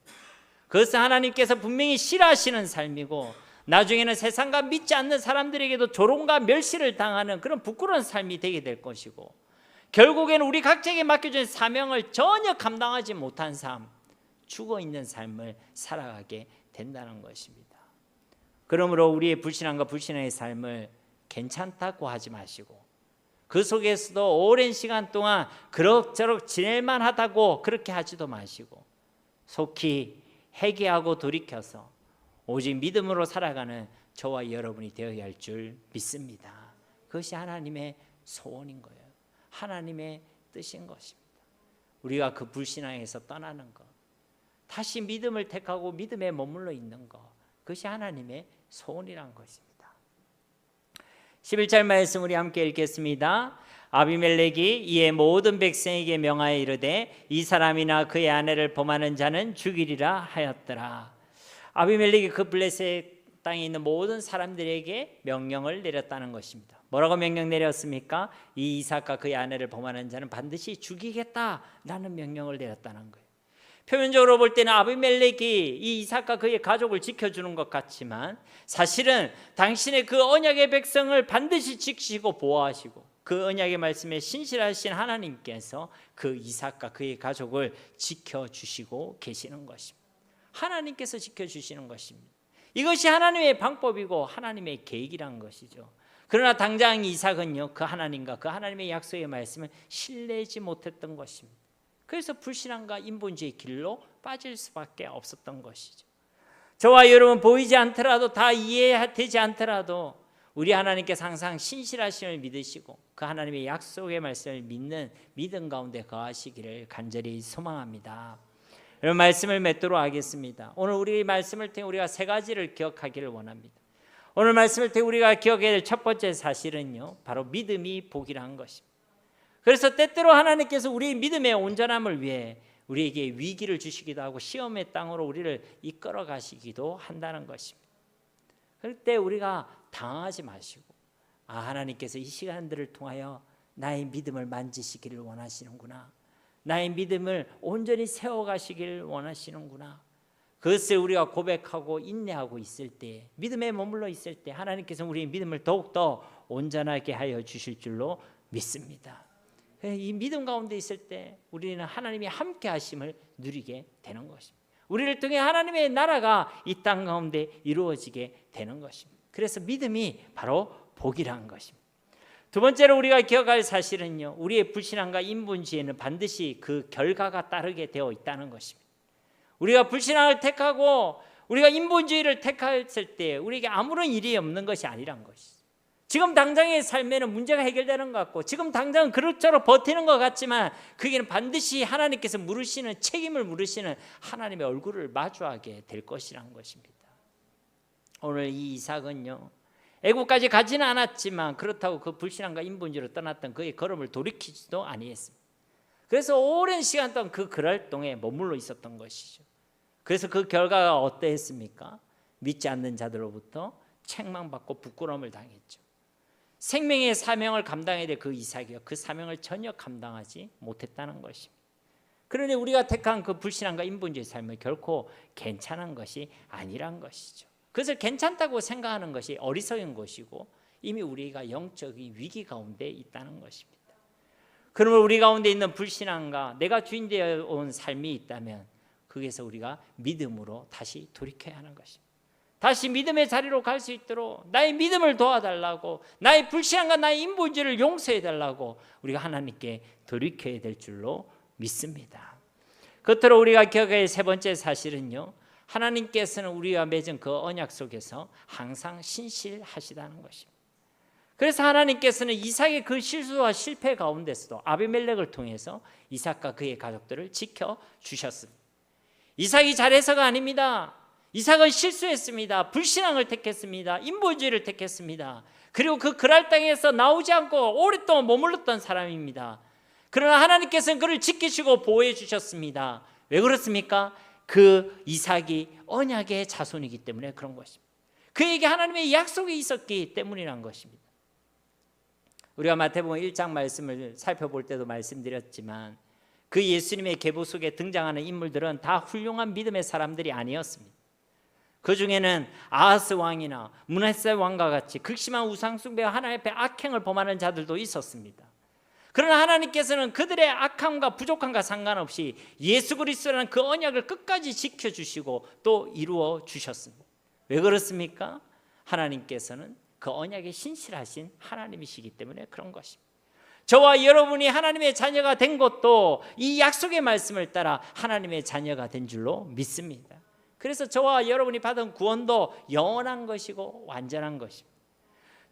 그것은 하나님께서 분명히 싫어하시는 삶이고 나중에는 세상과 믿지 않는 사람들에게도 조롱과 멸시를 당하는 그런 부끄러운 삶이 되게 될 것이고, 결국에는 우리 각자에게 맡겨진 사명을 전혀 감당하지 못한 삶, 죽어있는 삶을 살아가게 된다는 것입니다. 그러므로 우리의 불신앙과 불신앙의 삶을 괜찮다고 하지 마시고, 그 속에서도 오랜 시간 동안 그럭저럭 지낼만 하다고 그렇게 하지도 마시고, 속히 회개하고 돌이켜서 오직 믿음으로 살아가는 저와 여러분이 되어야 할 줄 믿습니다. 그것이 하나님의 소원인 거예요. 하나님의 뜻인 것입니다. 우리가 그 불신앙에서 떠나는 것, 다시 믿음을 택하고 믿음에 머물러 있는 것, 그것이 하나님의 소원이란 것입니다. 11절 말씀 우리 함께 읽겠습니다. 아비멜렉이 이에 모든 백성에게 명하여 이르되 이 사람이나 그의 아내를 범하는 자는 죽이리라 하였더라. 아비멜렉이 그 블레셋 땅에 있는 모든 사람들에게 명령을 내렸다는 것입니다. 뭐라고 명령 내렸습니까? 이 이삭과 그의 아내를 범하는 자는 반드시 죽이겠다라는 명령을 내렸다는 거예요. 표면적으로 볼 때는 아비멜렉이 이 이삭과 그의 가족을 지켜주는 것 같지만 사실은 당신의 그 언약의 백성을 반드시 지키시고 보호하시고 그 언약의 말씀에 신실하신 하나님께서 그 이삭과 그의 가족을 지켜주시고 계시는 것입니다. 하나님께서 지켜주시는 것입니다. 이것이 하나님의 방법이고 하나님의 계획이란 것이죠. 그러나 당장 이삭은요, 그 하나님과 그 하나님의 약속의 말씀을 신뢰하지 못했던 것입니다. 그래서 불신앙과 인본주의 길로 빠질 수밖에 없었던 것이죠. 저와 여러분 보이지 않더라도, 다 이해되지 않더라도 우리 하나님께서 항상 신실하심을 믿으시고 그 하나님의 약속의 말씀을 믿는 믿음 가운데 거하시기를 간절히 소망합니다. 여러분, 말씀을 맺도록 하겠습니다. 오늘 우리 말씀을 통해 우리가 세 가지를 기억하기를 원합니다. 오늘 말씀을 통해 우리가 기억해야 될 첫 번째 사실은요, 바로 믿음이 복이라는 것입니다. 그래서 때때로 하나님께서 우리의 믿음의 온전함을 위해 우리에게 위기를 주시기도 하고 시험의 땅으로 우리를 이끌어 가시기도 한다는 것입니다. 그럴 때 우리가 당황하지 마시고, 하나님께서 이 시간들을 통하여 나의 믿음을 만지시기를 원하시는구나, 나의 믿음을 온전히 세워가시기를 원하시는구나, 그것을 우리가 고백하고 인내하고 있을 때, 믿음에 머물러 있을 때 하나님께서 우리의 믿음을 더욱더 온전하게 하여 주실 줄로 믿습니다. 이 믿음 가운데 있을 때 우리는 하나님이 함께 하심을 누리게 되는 것입니다. 우리를 통해 하나님의 나라가 이 땅 가운데 이루어지게 되는 것입니다. 그래서 믿음이 바로 복이라는 것입니다. 두 번째로 우리가 기억할 사실은요, 우리의 불신앙과 인본주의에는 반드시 그 결과가 따르게 되어 있다는 것입니다. 우리가 불신앙을 택하고 우리가 인본주의를 택했을 때 우리에게 아무런 일이 없는 것이 아니란 것이죠. 지금 당장의 삶에는 문제가 해결되는 것 같고 지금 당장은 그럭저럭 버티는 것 같지만 그게는 반드시 하나님께서 물으시는, 책임을 물으시는 하나님의 얼굴을 마주하게 될 것이란 것입니다. 오늘 이 이삭은요, 애국까지 가지는 않았지만 그렇다고 그 불신앙과 인본주의로 떠났던 그의 걸음을 돌이키지도 아니했습니다. 그래서 오랜 시간 동안 그 그랄동에 머물러 있었던 것이죠. 그래서 그 결과가 어떠했습니까? 믿지 않는 자들로부터 책망받고 부끄러움을 당했죠. 생명의 사명을 감당해야 될 그 이삭이요, 그 사명을 전혀 감당하지 못했다는 것입니다. 그러니 우리가 택한 그 불신앙과 인본주의 삶은 결코 괜찮은 것이 아니란 것이죠. 그것을 괜찮다고 생각하는 것이 어리석은 것이고 이미 우리가 영적인 위기 가운데 있다는 것입니다. 그러면 우리 가운데 있는 불신앙과 내가 주인 되어 온 삶이 있다면 거기에서 우리가 믿음으로 다시 돌이켜야 하는 것입니다. 다시 믿음의 자리로 갈 수 있도록 나의 믿음을 도와달라고, 나의 불신앙과 나의 인본주의를 용서해달라고 우리가 하나님께 돌이켜야 될 줄로 믿습니다. 끝으로 우리가 기억해야 할 세 번째 사실은요, 하나님께서는 우리와 맺은 그 언약 속에서 항상 신실하시다는 것입니다. 그래서 하나님께서는 이삭의 그 실수와 실패 가운데서도 아비멜렉을 통해서 이삭과 그의 가족들을 지켜주셨습니다. 이삭이 잘해서가 아닙니다. 이삭은 실수했습니다. 불신앙을 택했습니다. 인본주의를 택했습니다. 그리고 그 그랄 땅에서 나오지 않고 오랫동안 머물렀던 사람입니다. 그러나 하나님께서는 그를 지키시고 보호해 주셨습니다. 왜 그렇습니까? 그 이삭이 언약의 자손이기 때문에 그런 것입니다. 그에게 하나님의 약속이 있었기 때문이란 것입니다. 우리가 마태복음 1장 말씀을 살펴볼 때도 말씀드렸지만 그 예수님의 계보 속에 등장하는 인물들은 다 훌륭한 믿음의 사람들이 아니었습니다. 그 중에는 아하스 왕이나 므낫세 왕과 같이 극심한 우상 숭배와 하나님 앞에 악행을 범하는 자들도 있었습니다. 그러나 하나님께서는 그들의 악함과 부족함과 상관없이 예수 그리스도라는 그 언약을 끝까지 지켜주시고 또 이루어 주셨습니다. 왜 그렇습니까? 하나님께서는 그 언약에 신실하신 하나님이시기 때문에 그런 것입니다. 저와 여러분이 하나님의 자녀가 된 것도 이 약속의 말씀을 따라 하나님의 자녀가 된 줄로 믿습니다. 그래서 저와 여러분이 받은 구원도 영원한 것이고 완전한 것입니다.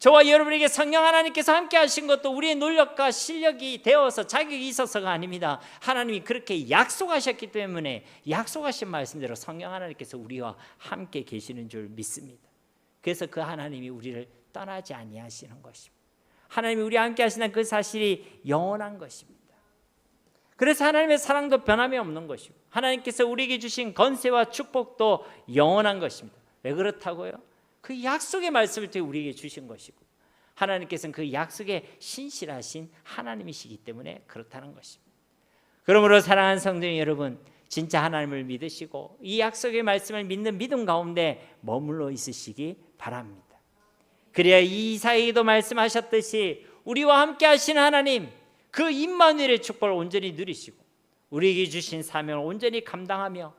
저와 여러분에게 성령 하나님께서 함께 하신 것도 우리의 노력과 실력이 되어서 자격이 있어서가 아닙니다. 하나님이 그렇게 약속하셨기 때문에 약속하신 말씀대로 성령 하나님께서 우리와 함께 계시는 줄 믿습니다. 그래서 그 하나님이 우리를 떠나지 아니하시는 것입니다. 하나님이 우리와 함께 하시는 그 사실이 영원한 것입니다. 그래서 하나님의 사랑도 변함이 없는 것이고 하나님께서 우리에게 주신 건세와 축복도 영원한 것입니다. 왜 그렇다고요? 그 약속의 말씀을 통해 우리에게 주신 것이고 하나님께서는 그 약속에 신실하신 하나님이시기 때문에 그렇다는 것입니다. 그러므로 사랑하는 성도 여러분, 진짜 하나님을 믿으시고 이 약속의 말씀을 믿는 믿음 가운데 머물러 있으시기 바랍니다. 그래야 이사야도 말씀하셨듯이 우리와 함께 하시는 하나님, 그 임마누엘의 축복을 온전히 누리시고 우리에게 주신 사명을 온전히 감당하며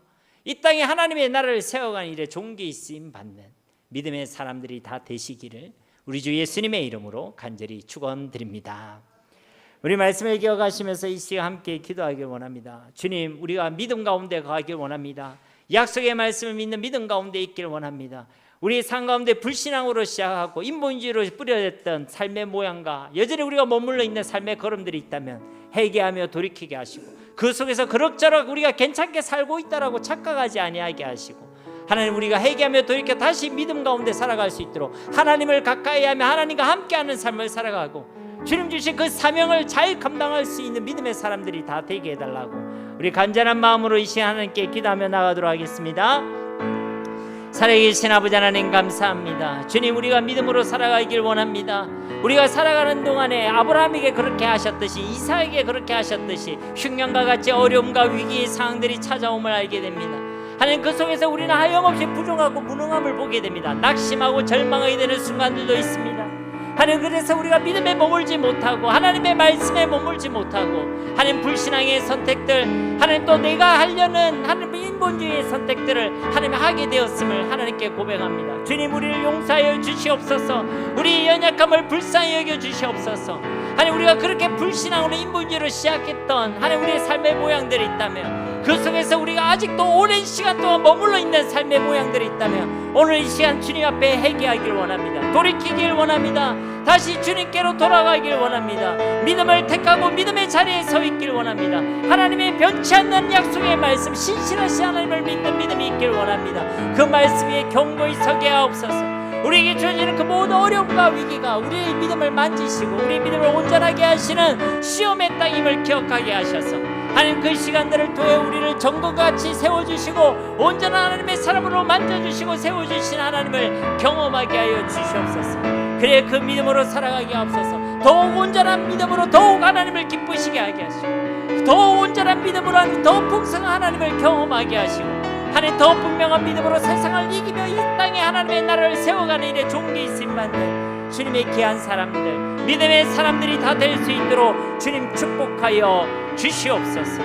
이 땅에 하나님의 나라를 세워가는 일에 존귀 쓰임 받는 믿음의 사람들이 다 되시기를 우리 주 예수님의 이름으로 간절히 축원드립니다. 우리 말씀을 기억하시면서 이 시간 함께 기도하길 원합니다. 주님, 우리가 믿음 가운데 가길 원합니다. 약속의 말씀을 믿는 믿음 가운데 있길 원합니다. 우리 삶 가운데 불신앙으로 시작하고 인본주의로 뿌려졌던 삶의 모양과 여전히 우리가 머물러 있는 삶의 걸음들이 있다면 회개하며 돌이키게 하시고 그 속에서 그럭저럭 우리가 괜찮게 살고 있다라고 착각하지 아니하게 하시고 하나님, 우리가 회개하며 돌이켜 다시 믿음 가운데 살아갈 수 있도록 하나님을 가까이하며 하나님과 함께하는 삶을 살아가고 주님 주신 그 사명을 잘 감당할 수 있는 믿음의 사람들이 다 되게 해달라고 우리 간절한 마음으로 이 시간 하나님께 기도하며 나가도록 하겠습니다. 살아계신 아버지 하나님 감사합니다. 주님, 우리가 믿음으로 살아가길 원합니다. 우리가 살아가는 동안에 아브라함에게 그렇게 하셨듯이 이삭에게 그렇게 하셨듯이 흉년과 같이 어려움과 위기의 상황들이 찾아옴을 알게 됩니다. 하나님, 그 속에서 우리는 하염없이 부족하고 무능함을 보게 됩니다. 낙심하고 절망하게 되는 순간들도 있습니다. 하나님, 그래서 우리가 믿음에 머물지 못하고 하나님의 말씀에 머물지 못하고 하나님 불신앙의 선택들, 하나님 또 내가 하려는 하나님 인본주의의 선택들을 하나님 하게 되었음을 하나님께 고백합니다. 주님, 우리를 용서하여 주시옵소서. 우리의 연약함을 불쌍히 여겨 주시옵소서. 하나님, 우리가 그렇게 불신앙으로 인본주의로 시작했던 하나님 우리의 삶의 모양들이 있다면 그 속에서 우리가 아직도 오랜 시간 동안 머물러 있는 삶의 모양들이 있다면 오늘 이 시간 주님 앞에 회개하길 원합니다. 돌이키길 원합니다. 다시 주님께로 돌아가길 원합니다. 믿음을 택하고 믿음의 자리에 서 있길 원합니다. 하나님의 변치 않는 약속의 말씀, 신실하신 하나님을 믿는 믿음이 있길 원합니다. 그 말씀 위에 견고히 서게 하옵소서. 우리에게 주어지는 그 모든 어려움과 위기가 우리의 믿음을 만지시고 우리의 믿음을 온전하게 하시는 시험의 땅임을 기억하게 하셔서 하나님 그 시간들을 통해 우리를 정금같이 세워주시고 온전한 하나님의 사람으로 만져주시고 세워주신 하나님을 경험하게 하여 주시옵소서. 그래 그 믿음으로 살아가게 하옵소서. 더욱 온전한 믿음으로 더욱 하나님을 기쁘시게 하게 하시고 더욱 온전한 믿음으로 하나님 더욱 풍성한 하나님을 경험하게 하시고 하나님 더 분명한 믿음으로 세상을 이기며 이 땅에 하나님의 나라를 세워가는 일에 종기 있음만들 주님의 귀한 사람들 믿음의 사람들이 다 될 수 있도록 주님 축복하여 주시옵소서.